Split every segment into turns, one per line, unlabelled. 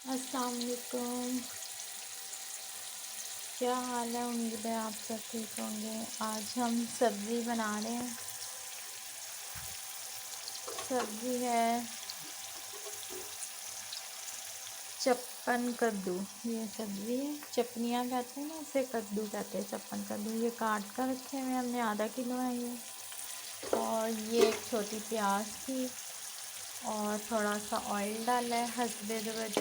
अस्सलाम वालेकुम। क्या हाल है? उम्मीद है आप सब ठीक होंगे। आज हम सब्ज़ी बना रहे हैं। सब्ज़ी है चप्पन कद्दू। ये सब्ज़ी है, चपनियाँ कहते हैं ना, इसे कद्दू कहते हैं, चप्पन कद्दू। ये काट कर रखे हुए हमने, आधा किलो है ये। और ये एक छोटी प्याज थी और थोड़ा सा ऑयल डाला है हसबे ज़रूरत।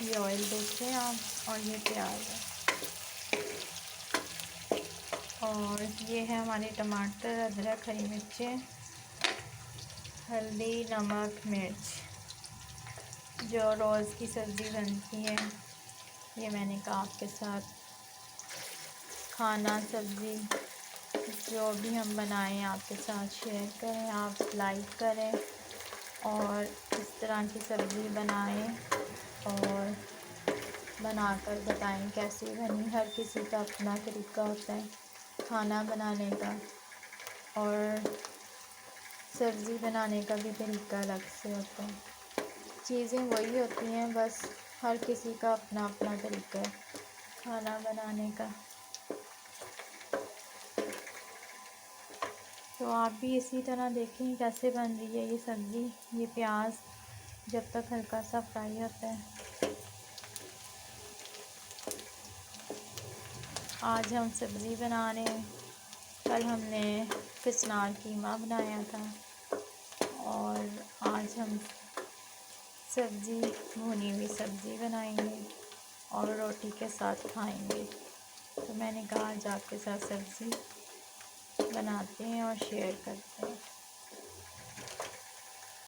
ये ऑयल देखें आप, और ये प्याज है। और ये है हमारे टमाटर, अदरक, हरी मिर्चें, हल्दी, नमक, मिर्च। जो रोज़ की सब्ज़ी बनती है, ये मैंने कहा आपके साथ खाना सब्ज़ी जो भी हम बनाएं आपके साथ शेयर करें, आप लाइक करें और इस तरह की सब्ज़ी बनाएं और बनाकर बताएं कैसी बनी। हर किसी का अपना तरीका होता है खाना बनाने का, और सब्ज़ी बनाने का भी तरीका अलग से होता है। चीज़ें वही होती हैं, बस हर किसी का अपना अपना तरीका है खाना बनाने का। तो आप भी इसी तरह देखें कैसे बन रही है ये सब्ज़ी। ये प्याज जब तक हल्का सा फ्राई होता है। आज हम सब्ज़ी बना रहे हैं। कल हमने किचनार कीमा बनाया था और आज हम सब्ज़ी, भुनी हुई सब्ज़ी बनाएंगे और रोटी के साथ खाएंगे। तो मैंने कहा आज आपके साथ सब्ज़ी बनाते हैं और शेयर करते हैं।